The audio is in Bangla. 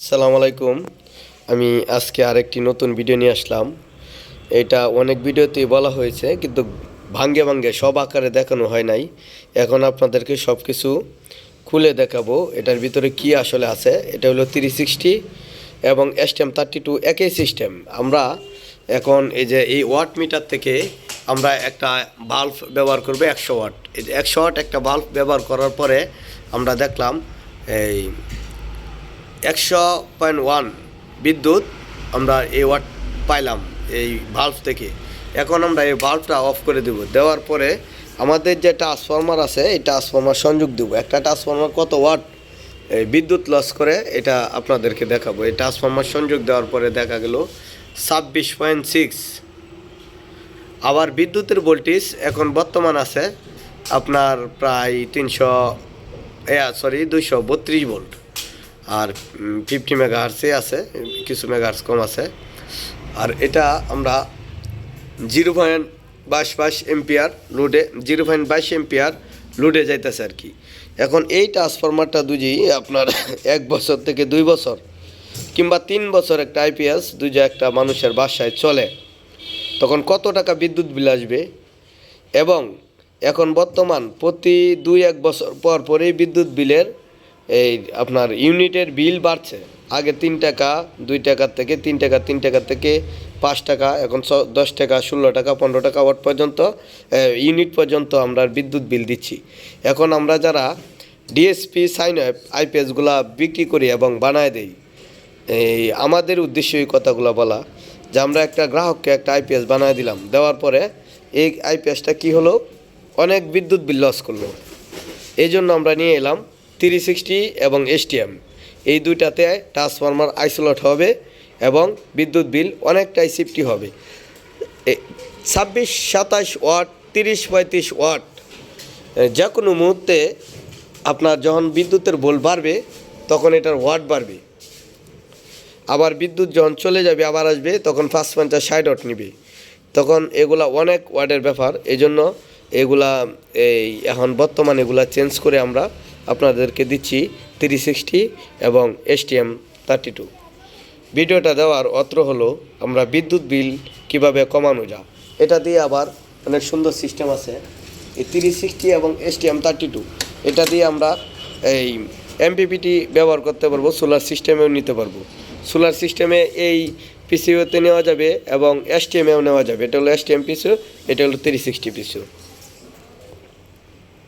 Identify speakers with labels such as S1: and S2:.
S1: আসসালামু আলাইকুম। আমি আজকে আরেকটি নতুন ভিডিও নিয়ে আসলাম। এটা অনেক ভিডিওতেই বলা হয়েছে, কিন্তু ভাঙ্গে ভাঙ্গে সব আকারে দেখানো হয় নাই। এখন আপনাদেরকে সব কিছু খুলে দেখাবো এটার ভিতরে কি আসলে আছে। এটা হলো 360 এবং STM32 একই সিস্টেম। আমরা এখন এই যে এই ওয়াট মিটার থেকে আমরা একটা বাল্ব ব্যবহার করব 100 ওয়াট। এই 100 ওয়াট একটা বাল্ব ব্যবহার করার পরে আমরা দেখলাম এই 100.1 বিদ্যুৎ আমরা এই ওয়াট পাইলাম এই বাল্ব থেকে। এখন আমরা এই বাল্বটা অফ করে দেব। দেওয়ার পরে আমাদের যে ট্রান্সফরমার আছে এই ট্রান্সফরমার সংযোগ দেব। একটা ট্রান্সফরমার কত ওয়াট এই বিদ্যুৎ লস করে এটা আপনাদেরকে দেখাবো। এই ট্রান্সফরমার সংযোগ দেওয়ার পরে দেখা গেল 26.6। আবার বিদ্যুতের ভোল্টেজ এখন বর্তমান আছে আপনার প্রায় 232 ভোল্ট। আর 50 মেগাহার্টসে আছে, কিছু মেগাহার্টস কম আছে। আর এটা আমরা 0.22 এম্পিয়ার লোডে 0.22 এম্পিয়ার লোডে যাইতেছে আর কি। এখন এই ট্রান্সফরমারটা দুজি আপনার 1 বছর থেকে 2 বছর কিংবা 3 বছর একটা আইপিএস দুজে একটা মানুষের বাসায় চলে, তখন কত টাকা বিদ্যুৎ বিল আসবে। এবং এখন বর্তমান প্রতি 2-1 বছর পর পরেই বিদ্যুৎ বিলের এই আপনার ইউনিটের বিল বাড়ছে। আগে 3 টাকা 2 টাকার থেকে 3 টাকা 3 টাকা থেকে 5 টাকা, এখন 10 টাকা 16 টাকা 15 টাকা ওয়াট পর্যন্ত ইউনিট পর্যন্ত আমরা বিদ্যুৎ বিল দিচ্ছি। এখন আমরা যারা ডিএসপি সাইন আইপিএসগুলা বিক্রি করি এবং বানায় দেই, এই আমাদের উদ্দেশ্য এই কথাগুলো বলা যে আমরা একটা গ্রাহককে একটা আইপিএস বানায় দিলাম, দেওয়ার পরে এই আইপিএসটা কি হলো, অনেক বিদ্যুৎ বিল লস করলো। এই জন্য আমরা নিয়ে এলাম 360 এবং STM। এই দুইটাতে ট্রান্সফরমার আইসোলেট হবে এবং বিদ্যুৎ বিল অনেকটাই সেফটি হবে। 26-27 ওয়াট 30-35 ওয়াট যে কোনো মুহূর্তে আপনার যখন বিদ্যুতের ভোল্ট বাড়বে তখন এটার ওয়াট বাড়বে। আবার বিদ্যুৎ যখন চলে যাবে আবার আসবে তখন 5-50-60 ওয়াট নেবে। তখন এগুলা অনেক ওয়াটের ব্যাপার। এই জন্য এগুলা এখন বর্তমানে এগুলা চেঞ্জ করে আমরা আপনাদেরকে দিচ্ছি 360 এবং STM32। ভিডিওটা দেওয়ার অর্থ হলো আমরা বিদ্যুৎ বিল কিভাবে কমানো যায়। এটা দিয়ে আবার অনেক সুন্দর সিস্টেম আছে এই 360 এবং STM32। এটা দিয়ে আমরা এই MPPT ব্যবহার করতে পারবো, সোলার সিস্টেমেও নিতে পারবো। সোলার সিস্টেমে এই পিসিওতে নেওয়া যাবে এবং STMেও নেওয়া যাবে। এটা হলো STM পিসিও, এটা হলো 360 পিসিও।